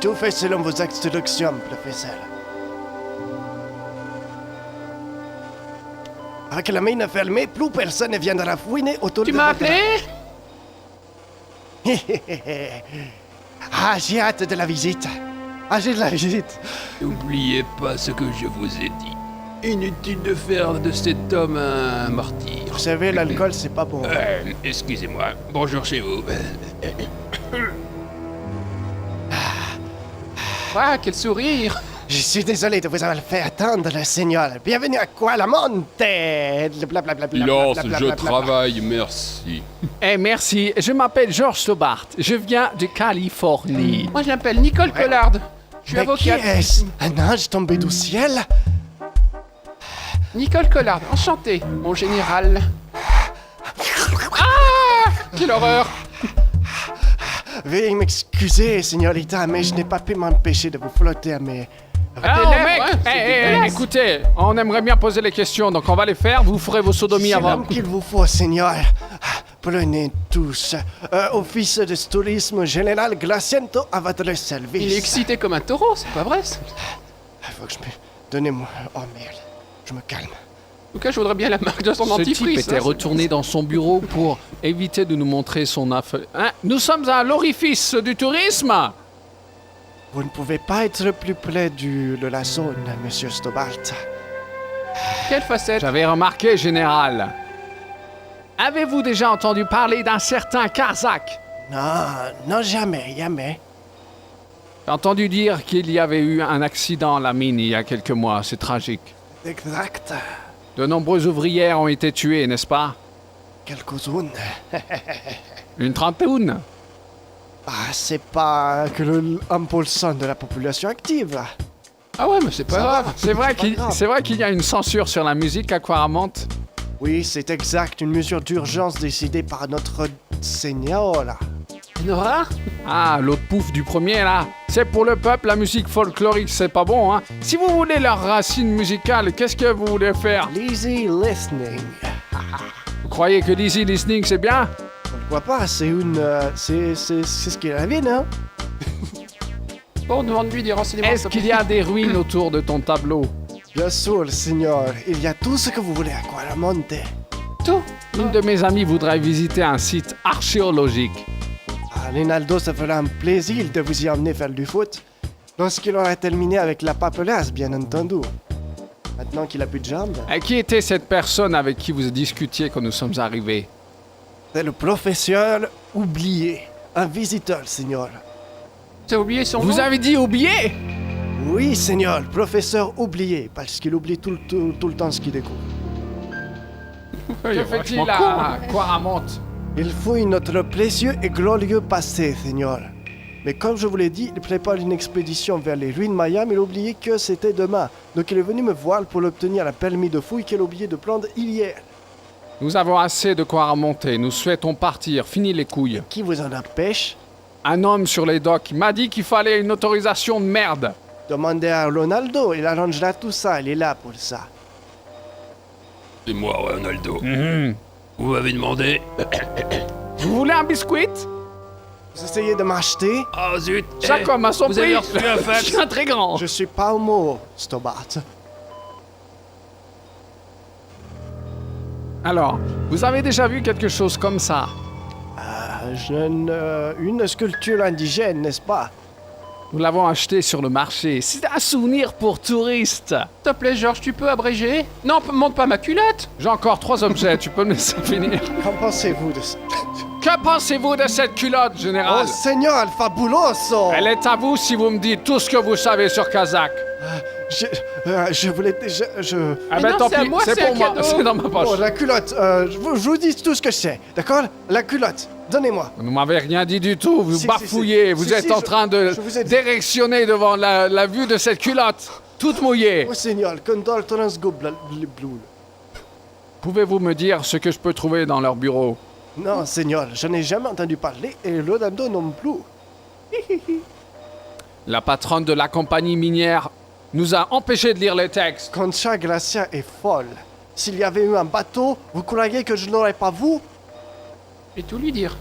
Tout fait selon vos instructions, professeur. Avec la mine fermée, plus personne ne viendra fouiner autour de Tu m'as votre- appelé? Ah, j'ai hâte de la visite. Ah, j'ai de la visite. N'oubliez pas ce que je vous ai dit. Inutile de faire de cet homme un martyr. Vous savez, l'alcool, c'est pas bon. Excusez-moi. Bonjour chez vous. Ah, quel sourire! Je suis désolé de vous avoir fait attendre, Seigneur. Bienvenue à Kuala Monte. Blablabla. Silence, je travaille, merci. Eh merci, je m'appelle George Stobart, je viens de Californie. Moi, je m'appelle Nicole Collard. Je suis Mais qui avocate. est-ce? Un ange tombé du ciel? Nicole Collard, enchanté, mon général. Ah! Quelle horreur! Veuillez m'excuser, Signorita, mais je n'ai pas pu m'empêcher de vous flotter à mes... Ah, lèvres, mec, ouais, c'est dégueulasse. écoutez, on aimerait bien poser les questions, donc on va les faire, vous ferez vos sodomies C'est avant. l'homme qu'il vous faut, Seigneur. Prenez tous. Office de tourisme général Glaciento à votre service. Il est excité comme un taureau, c'est pas vrai ça? Faut que je me... Donnez-moi... Oh merde. Je me calme. En tout cas, je voudrais bien la marque de son Ce type dentifrice. était retourné dans son bureau pour éviter de nous montrer son affaire. Hein, nous sommes à l'orifice du tourisme. Vous ne pouvez pas être plus près de la zone, Monsieur Stobart. Quelle facette! J'avais remarqué, général. Avez-vous déjà entendu parler d'un certain Kazakh? Non, jamais. J'ai entendu dire qu'il y avait eu un accident à la mine il y a quelques mois, c'est tragique. Exact. De nombreuses ouvrières ont été tuées, n'est-ce pas? Quelques-unes. Une trentaine. Ah, c'est pas que le 1% de la population active. Ah ouais, mais c'est pas grave. C'est vrai pas grave. c'est vrai qu'il y a une censure sur la musique à Quaramont. Oui, c'est exact. Une mesure d'urgence décidée par notre Seigneur. Nora? Ah, l'autre pouf du premier, là. C'est pour le peuple, la musique folklorique, c'est pas bon, hein. Si vous voulez leurs racines musicales, qu'est-ce que vous voulez faire? Easy listening. Vous croyez que l'easy listening, c'est bien? Pourquoi pas? C'est une... c'est ce qu'il avait, non? Bon, demande-lui des renseignements. Est-ce qu'il y a des ruines autour de ton tableau? Bien sûr, Seigneur. Il y a tout ce que vous voulez à Kuala Monte. tout? Une de mes amies voudrait visiter un site archéologique. Ah, Rinaldo se fera un plaisir de vous y emmener faire du foot. Lorsqu'il aura terminé avec la papelasse, bien entendu. Maintenant qu'il a plus de jambes. Et qui était cette personne avec qui vous discutiez quand nous sommes arrivés? C'est le professeur oublié. Un visiteur, Seigneur. T'as oublié son nom? Vous avez dit oublié? Oui, Seigneur, professeur oublié, parce qu'il oublie tout le temps ce qu'il découvre. Que fait-il à Quaramont? Il fouille notre précieux et glorieux passé, Seigneur. Mais comme je vous l'ai dit, il prépare une expédition vers les ruines mayas, mais il a oublié que c'était demain. Donc il est venu me voir pour obtenir un permis de fouille qu'il a oublié de prendre hier. Nous avons assez de quoi remonter. Nous souhaitons partir. Fini les couilles. Qui vous en empêche? Un homme sur les docks m'a dit qu'il fallait une autorisation de merde. Demandez à Ronaldo, il arrangera tout ça, il est là pour ça. C'est moi, Ronaldo. Vous m'avez demandé. Vous voulez un biscuit? Vous essayez de m'acheter? Ah zut! Chaque homme a son vous prix. avez reçu un Je fax? suis un très grand. Je suis pas homo, Stobart. Alors, vous avez déjà vu quelque chose comme ça? Une sculpture indigène, n'est-ce pas? Nous l'avons acheté sur le marché. C'est un souvenir pour touristes. S'il te plaît, Georges, tu peux abréger? Non, monte pas ma culotte! J'ai encore 3 objets. Tu peux me laisser finir? Qu'en pensez-vous de ça? Que pensez-vous de cette culotte, général? Oh, Seigneur, fabuloso! Elle est à vous si vous me dites tout ce que vous savez sur Kazakh. Je voulais déjà... Ah Mais ben non, tant c'est à pis, moi, c'est c'est pour un moi, cadeau. c'est dans ma poche. Oh, la culotte, je vous dis tout ce que je sais, d'accord? La culotte, donnez-moi. Vous ne m'avez rien dit du tout, vous Si, bafouillez, si. vous Si, êtes si, en train de je vous ai dit. d'érectionner devant la vue de cette culotte, toute mouillée. Oh, Seigneur, condol transgobble blue. Pouvez-vous me dire ce que je peux trouver dans leur bureau? Non, Seigneur, je n'ai jamais entendu parler et Ronaldo non plus. La patronne de la compagnie minière nous a empêchés de lire les textes. Concha Gracia est folle. S'il y avait eu un bateau, vous croyez que je n'aurais pas vu? Je vais tout lui dire.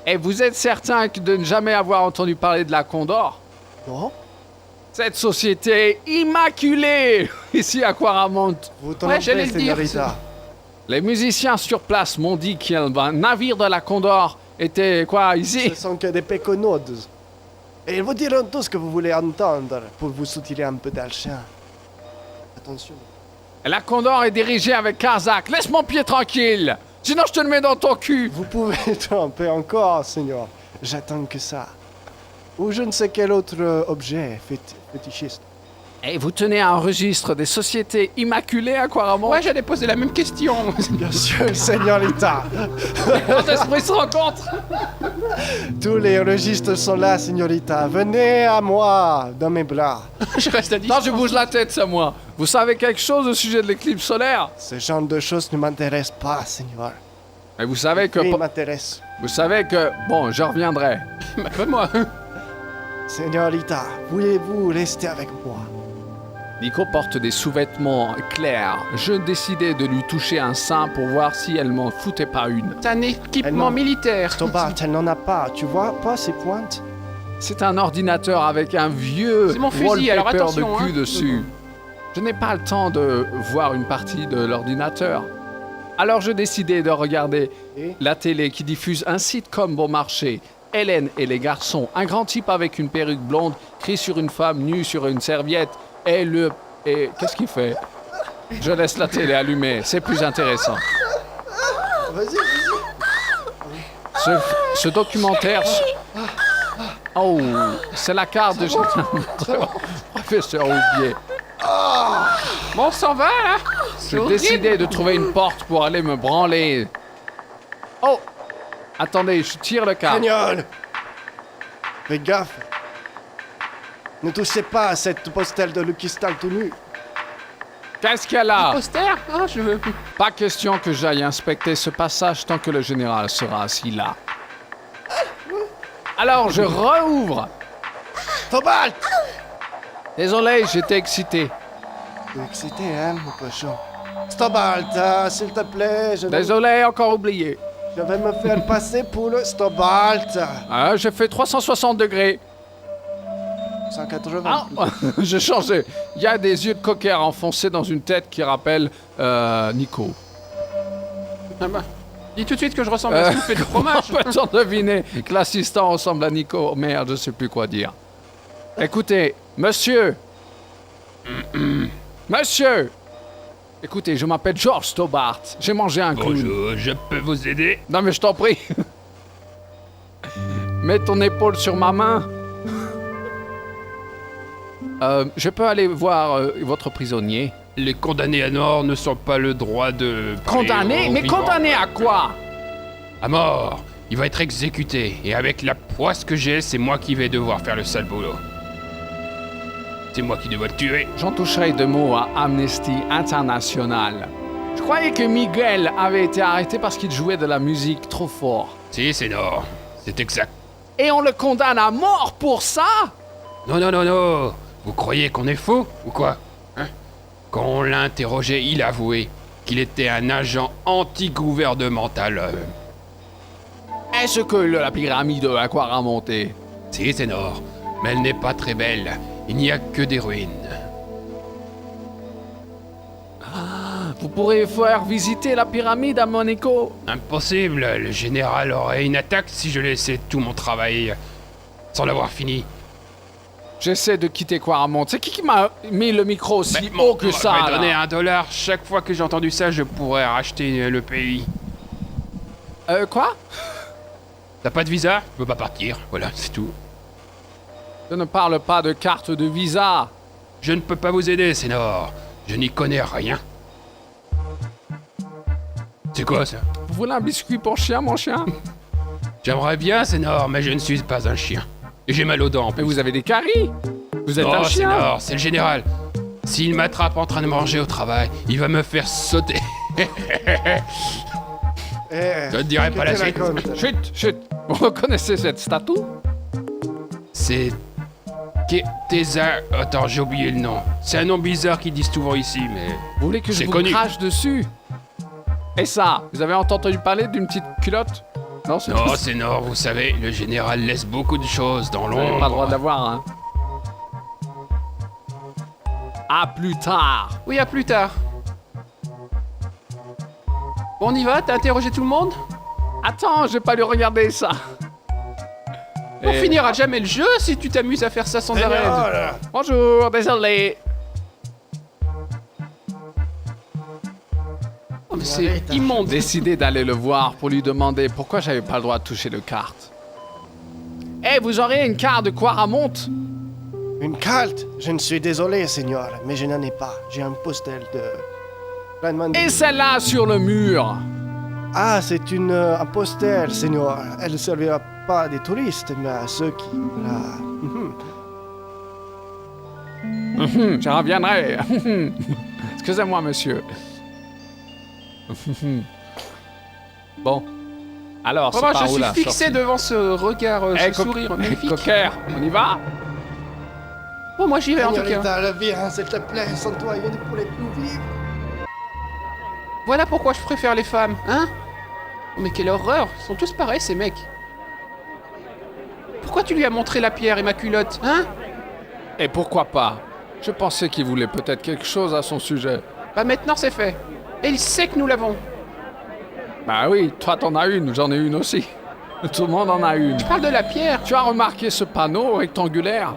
Et vous êtes certain de ne jamais avoir entendu parler de la Condor? Non? Cette société est immaculée ici à Quaramont. Vous Ouais, j'allais trompez, le dire, señorita. Les musiciens sur place m'ont dit qu'un navire de la Condor était quoi ici? Ce sont que des péconaudes. Et ils vous diront tout ce que vous voulez entendre pour vous soutirer un peu d'alchien. Attention. La Condor est dirigée avec Kazakh. Laisse mon pied tranquille. Sinon je te le mets dans ton cul. Vous pouvez tromper encore, Seigneur. J'attends que ça. Ou je ne sais quel autre objet fétichiste. Et vous tenez un registre des sociétés immaculées à Quaramont? Ouais, j'allais poser la même question. Bien sûr, señorita. Quand esprits se rencontrent. Tous les registres sont là, señorita. Venez à moi, dans mes bras. Je reste à Non, distance. je bouge la tête, c'est moi. Vous savez quelque chose au sujet de l'éclipse solaire? Ce genre de choses ne m'intéresse pas, Seigneur. Et vous savez que... Oui, m'intéresse. Bon, je reviendrai. Bah, pas moi. Señorita, voulez-vous rester avec moi? Nico porte des sous-vêtements clairs. Je décidais de lui toucher un sein pour voir si elle m'en foutait pas une. C'est un équipement Elle militaire. Stobart, elle n'en a pas. Tu vois pas ces pointes? C'est un ordinateur avec un vieux C'est mon fusil, alors wallpaper attention, de cul hein. dessus. Je n'ai pas le temps de voir une partie de l'ordinateur. Alors je décidais de regarder Et la télé qui diffuse un sitcom bon marché. Hélène et les garçons, un grand type avec une perruque blonde crie sur une femme nue sur une serviette et qu'est-ce qu'il fait? Je laisse la télé allumée, c'est plus intéressant. Vas-y. Ce documentaire... Oh, c'est la carte de professeur oublié. Bon, on s'en va, là. C'est J'ai horrible. décidé de trouver une porte pour aller me branler. Oh! Attendez, je tire le câble. Cagnol! Fais gaffe. Ne touchez pas à cette postelle de Lucky Star tout nu. Qu'est-ce qu'elle a? Poster? Ah, je veux. Pas question que j'aille inspecter ce passage tant que le général sera assis là. Alors, je rouvre. Tobalt! Désolé, j'étais excité. T'es excité, hein, mon cochon? Stobalt, s'il te plaît, Désolé, encore oublié. je vais me faire passer pour le Stobalt. Ah, j'ai fait 360 degrés. 180. Ah, j'ai changé. Il y a des yeux de cocker enfoncés dans une tête qui rappelle Nico. Ah bah. Dis tout de suite que je ressemble à souffler de fromage. On peut s'en deviner que l'assistant ressemble à Nico. Merde, je sais plus quoi dire. Écoutez, monsieur. Monsieur. Écoutez, je m'appelle George Stobart. J'ai mangé un clown. Bonjour, je peux vous aider? Non mais je t'en prie. Mets ton épaule sur ma main. Je peux aller voir votre prisonnier. Les condamnés à mort ne sont pas le droit de... Condamné? Mais condamné à quoi? À mort. Il va être exécuté. Et avec la poisse que j'ai, c'est moi qui vais devoir faire le sale boulot. C'est moi qui dois le tuer. J'en toucherai deux mots à Amnesty International. Je croyais que Miguel avait été arrêté parce qu'il jouait de la musique trop fort. Si, c'est non. C'est exact. Et on le condamne à mort pour ça? Non, non, non, non. Vous croyez qu'on est faux ou quoi? Hein? Quand on l'a interrogé, il a avoué qu'il était un agent anti-gouvernemental. Est-ce que la pyramide a quoi remonter? Si, c'est nord. Mais elle n'est pas très belle. Il n'y a que des ruines. Vous pourrez faire visiter la pyramide à Monaco? Impossible. Le général aurait une attaque si je laissais tout mon travail sans l'avoir fini. J'essaie de quitter Quaramont. C'est qui m'a mis le micro aussi haut que ça? Je vais donner là? $1. Chaque fois que j'ai entendu ça, je pourrais racheter le pays. Quoi? T'as pas de visa? Je peux pas partir. Voilà, c'est tout. Je ne parle pas de carte de visa. Je ne peux pas vous aider, Sénor. Je n'y connais rien. C'est quoi ça? Vous voulez un biscuit pour chien, mon chien? J'aimerais bien, Sénor, mais je ne suis pas un chien. Et j'ai mal aux dents en Mais plus. vous avez des caries. Vous êtes Non, un chien. Sénor, c'est le général. S'il m'attrape en train de manger au travail, il va me faire sauter. Je ne dirai pas la suite. Chut, chut. Vous reconnaissez cette statue? C'est... Tesa... Attends, j'ai oublié le nom. C'est un nom bizarre qu'ils disent souvent ici, mais... Vous voulez que je C'est vous connu. crache dessus? Et ça, vous avez entendu parler d'une petite culotte? Non, c'est Non, Sénor, vous savez, le général laisse beaucoup de choses dans Vous n'avez pas le droit l'ombre. d'avoir, hein. À plus tard. Oui, à plus tard. Bon, on y va? T'as interrogé tout le monde? Attends, j'ai pas dû regarder ça. On Et- finira jamais le jeu si tu t'amuses à faire ça sans arrêt. Seigneur, Bonjour, désolé. Oh, mais c'est immonde. Décidé d'aller le voir pour lui demander pourquoi j'avais pas le droit de toucher de carte. Eh, vous aurez une carte de Quaramont? une carte. Je ne suis désolé, Seigneur, mais je n'en ai pas. J'ai un postel de... Raymond de- Et celle-là sur le mur. Ah, c'est un postel, Seigneur. Elle ne servira pas à des touristes, mais à ceux qui... la- Je reviendrai. Excusez-moi, monsieur. Bon. Alors, c'est Vraiment, par je où suis la fixé sortie? devant ce regard, Eh, ce sourire magnifique. Cocker, on y va? Bon, moi j'y vais en tout cas. Señorita, reviens, s'il te plaît. Sans toi, je ne pourrais plus vivre. Voilà pourquoi je préfère les femmes, hein? Oh, mais quelle horreur, ils sont tous pareils ces mecs. Pourquoi tu lui as montré la pierre et ma culotte, hein? Et pourquoi pas? Je pensais qu'il voulait peut-être quelque chose à son sujet. Bah maintenant c'est fait. Et il sait que nous l'avons. Bah oui, toi t'en as une, j'en ai une aussi. Tout le monde en a une. Je parle de la pierre. Tu as remarqué ce panneau rectangulaire?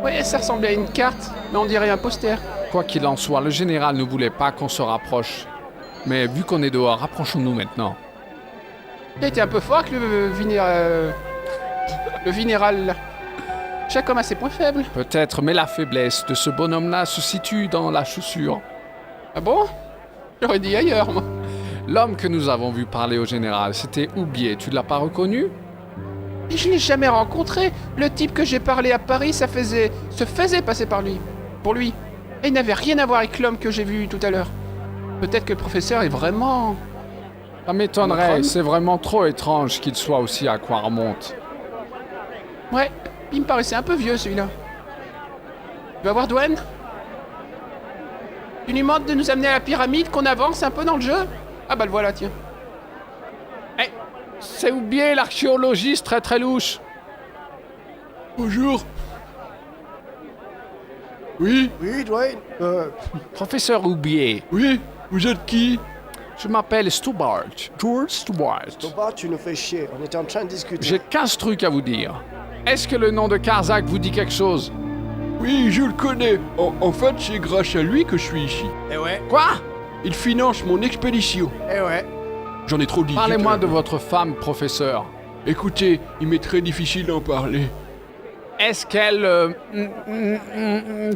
Ouais, ça ressemblait à une carte, mais on dirait un poster. Quoi qu'il en soit, le général ne voulait pas qu'on se rapproche. Mais vu qu'on est dehors, rapprochons-nous maintenant. Il a été un peu fort avec le vinéral. Là. Chaque homme a ses points faibles. Peut-être, mais la faiblesse de ce bonhomme-là se situe dans la chaussure. Ah bon? J'aurais dit ailleurs, moi. L'homme que nous avons vu parler au général, c'était Oublié. Tu ne l'as pas reconnu? Et je l'ai jamais rencontré. Le type que j'ai parlé à Paris, se faisait passer par lui. Pour lui. Et il n'avait rien à voir avec l'homme que j'ai vu tout à l'heure. Peut-être que le professeur est vraiment... Ça m'étonnerait, Notre homme? c'est vraiment trop étrange qu'il soit aussi à Quaramont. Ouais, il me paraissait un peu vieux celui-là. Tu vas voir Dwayne? Tu lui demandes de nous amener à la pyramide, qu'on avance un peu dans le jeu? Ah bah le voilà, tiens. Eh, c'est Oublié, l'archéologiste très très louche. Bonjour. Oui, Oui, Dwayne. Professeur Oublié, oui, vous êtes qui? je m'appelle Stubart, George Stubart. Thomas, tu nous fais chier. On était en train de discuter. J'ai 15 trucs à vous dire. Est-ce que le nom de Karzak vous dit quelque chose? Oui, je le connais. En fait, c'est grâce à lui que je suis ici. Eh ouais, Quoi? Il finance mon expédition. eh ouais. J'en ai trop dit. Parlez-moi de putain. votre femme, professeur. Écoutez, il m'est très difficile d'en parler. Est-ce qu'elle...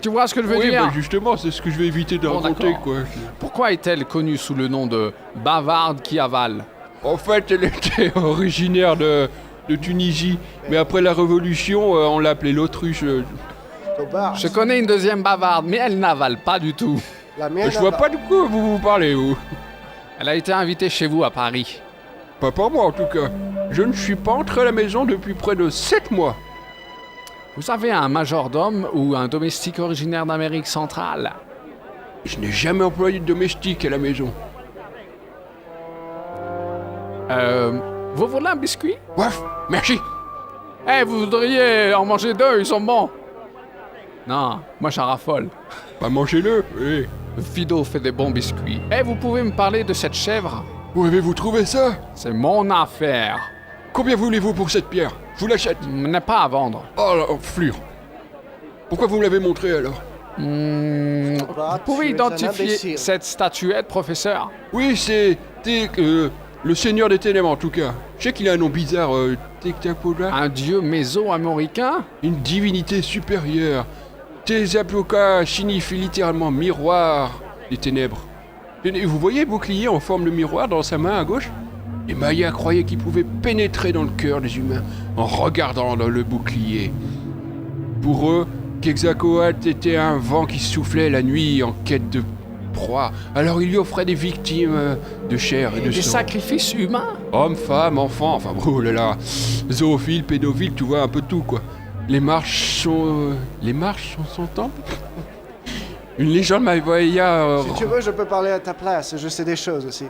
tu vois ce que je veux Oui, dire? bah justement, c'est ce que je vais éviter de Bon, raconter, d'accord. quoi. Pourquoi est-elle connue sous le nom de bavarde qui avale? En fait, elle était originaire de Tunisie, mais après la Révolution, on l'appelait l'autruche. Thomas, Je connais une deuxième bavarde, mais elle n'avale pas du tout. la mienne. Je vois pas de quoi vous parlez, vous. Elle a été invitée chez vous à Paris. Pas pour moi, en tout cas. Je ne suis pas entré à la maison depuis près de 7 mois. Vous avez un majordome ou un domestique originaire d'Amérique centrale? Je n'ai jamais employé de domestique à la maison. Vous voulez un biscuit? Waf, merci. Eh, vous voudriez en manger deux, ils sont bons. Non, moi j'en raffole. Pas mangez-le, oui. Fido fait des bons biscuits. Eh, vous pouvez me parler de cette chèvre? Où avez-vous trouvé ça? C'est mon affaire. Combien voulez-vous pour cette pierre? Je vous l'achète. N'est pas à vendre. Oh, la enflure. Pourquoi vous me l'avez montré alors? Vous pouvez tu es un identifier imbécile. cette statuette, professeur? Oui, c'est... le Seigneur des Ténèbres, en tout cas. Je sais qu'il a un nom bizarre, Tectapoda. Un dieu méso-américain? Une divinité supérieure. Tezaploka signifie littéralement miroir des ténèbres. Et vous voyez le bouclier en forme de miroir dans sa main à gauche? Les Mayas croyaient qu'ils pouvaient pénétrer dans le cœur des humains en regardant dans le bouclier. Pour eux, Quetzalcoatl était un vent qui soufflait la nuit en quête de proie. Alors il lui offrait des victimes de chair et de Des sang. sacrifices humains? Hommes, femmes, enfants, enfin oh là là, zoophiles, pédophiles, tu vois, un peu de tout quoi. Les marches sont son temple. Une légende maya. Si tu veux, je peux parler à ta place. Je sais des choses aussi.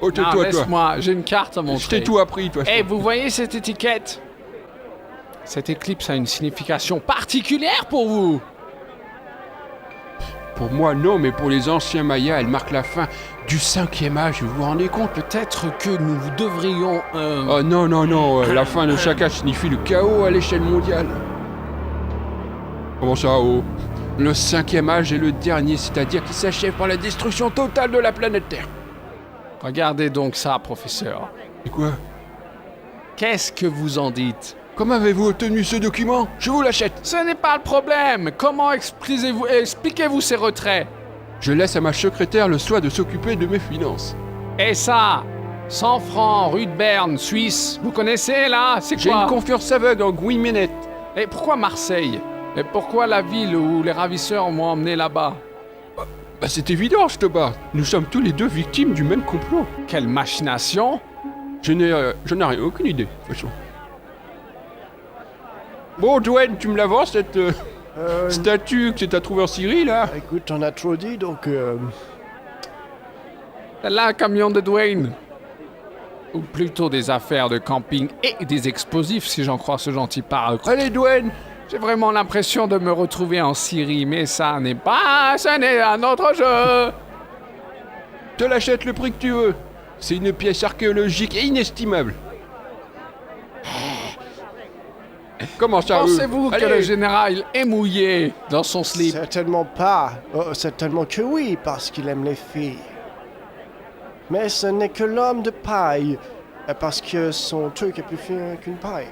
Oh, Non, tais-toi, toi. laisse-moi, j'ai une carte à Je montrer. t'ai tout appris, toi. Eh, vous voyez cette étiquette? Cette éclipse a une signification particulière pour vous. Pour moi, non, mais pour les anciens Mayas, elle marque la fin du 5e âge, vous vous rendez compte? Peut-être que nous devrions... Oh non, non, non, la fin de chaque âge signifie le chaos à l'échelle mondiale. Comment ça, oh? Le 5e âge est le dernier, c'est-à-dire qu'il s'achève par la destruction totale de la planète Terre. Regardez donc ça, professeur. Et quoi? Qu'est-ce que vous en dites? Comment avez-vous obtenu ce document? Je vous l'achète. Ce n'est pas le problème. Comment expliquez-vous ces retraits? Je laisse à ma secrétaire le soin de s'occuper de mes finances. Et ça, 100 francs, rue de Berne, Suisse. Vous connaissez, là? C'est J'ai quoi? une confiance aveugle en Guy Ménette. Et pourquoi Marseille? Et pourquoi la ville où les ravisseurs m'ont emmené là-bas? Bah c'est évident, je te bats. Nous sommes tous les deux victimes du même complot. Quelle machination! Je n'en ai aucune idée, de toute façon. Bon, Dwayne, tu me la vends, cette statue que tu as trouvée en Syrie, là? Écoute, on a trop dit, donc... Là, un camion de Dwayne. Ou plutôt des affaires de camping et des explosifs, si j'en crois ce gentil parc. Allez, Dwayne! J'ai vraiment l'impression de me retrouver en Syrie, mais ça n'est un autre jeu. Te l'achète le prix que tu veux. C'est une pièce archéologique inestimable. Comment ça, Pensez-vous que Allez. le général est mouillé dans son slip? Certainement pas. Oh, certainement que oui, parce qu'il aime les filles. Mais ce n'est que l'homme de paille, parce que son truc est plus fin qu'une paille.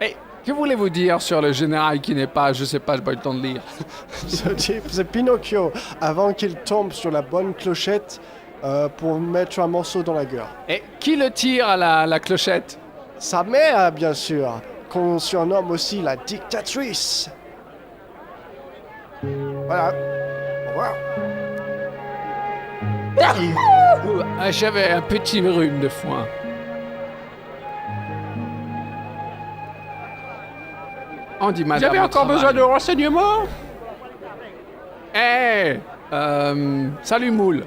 Et que voulez-vous dire sur le général qui n'est pas, je sais pas, j'ai pas eu le temps de lire. Ce type, c'est Pinocchio, avant qu'il tombe sur la bonne clochette pour mettre un morceau dans la gueule. Et qui le tire à la clochette? Sa mère, bien sûr, qu'on surnomme aussi la dictatrice. Voilà. Au revoir. J'avais un petit rhume de foin. On dit Vous madame. avez au encore travail. besoin de renseignements? Hey, salut Moule.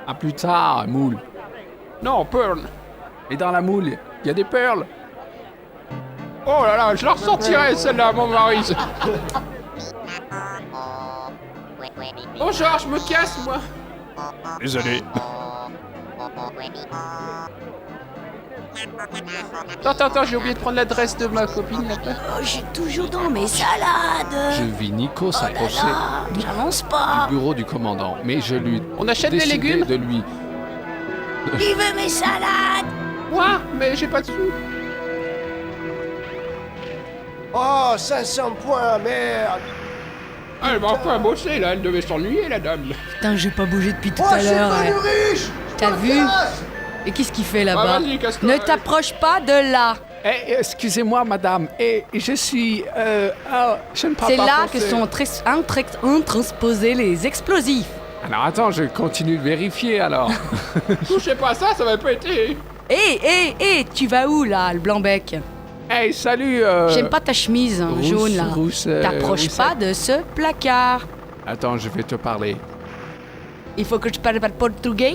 À plus tard, Moule. Non, Pearl. Et dans la moule, il y a des perles. Oh là là, je la ressentirai celle-là, mon mari. Bon, genre, je me casse, moi. Désolé. Attends, j'ai oublié de prendre l'adresse de ma copine là-bas. Oh, j'ai toujours dans mes salades. Je vis Nico s'approcher Ah, j'avance pas. du bureau du commandant, mais je lui On achète des décidai légumes? de lui. Qui veut mes salades? Moi? Mais j'ai pas de sous. Oh, 500 points, merde. Elle m'a enfin bossé, là. Elle devait s'ennuyer, la dame. Putain, j'ai pas bougé depuis tout Moi, à je suis l'heure. devenu riche. T'as Je me vu? casse. Et qu'est-ce qu'il fait Ah, là-bas? vas-y, casse-toi. Ne t'approche pas de là. Eh, excusez-moi, madame. Et je suis. Je ne parle C'est pas là français. que sont transposés les explosifs. Alors attends, je continue de vérifier alors. Touchez pas à ça, ça va pas été. Hé, tu vas où là, le blanc-bec? Hey, salut. J'aime pas ta chemise hein, Rousse, jaune là. rousse, T'approches roussette. pas de ce placard. Attends, je vais te parler. Il faut que tu parles portugais.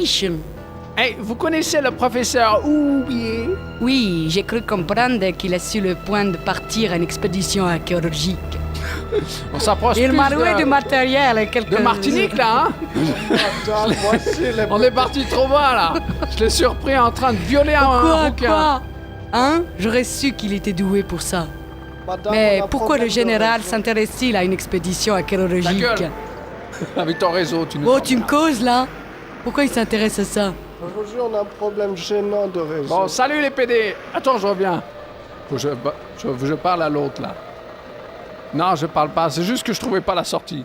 Hey, vous connaissez le professeur Oublié? Oui, j'ai cru comprendre qu'il est sur le point de partir en expédition archéologique. On s'approche Il plus m'a loué du matériel et quelques... de Martinique là, hein? Attends, voici les... On est parti trop bas là. Je l'ai surpris en train de violer un rouquin. Quoi? Hein? J'aurais su qu'il était doué pour ça. Madame, Mais on a pourquoi le problème de général réseau. s'intéresse-t-il à une expédition archéologique? Ta gueule. Avec ton réseau, tu nous. Oh, tu me causes là? Pourquoi il s'intéresse à ça? Aujourd'hui, on a un problème gênant de réseau. Bon, salut les PD. Attends, je reviens. Faut que je parle à l'autre là. Non, je parle pas. C'est juste que je trouvais pas la sortie.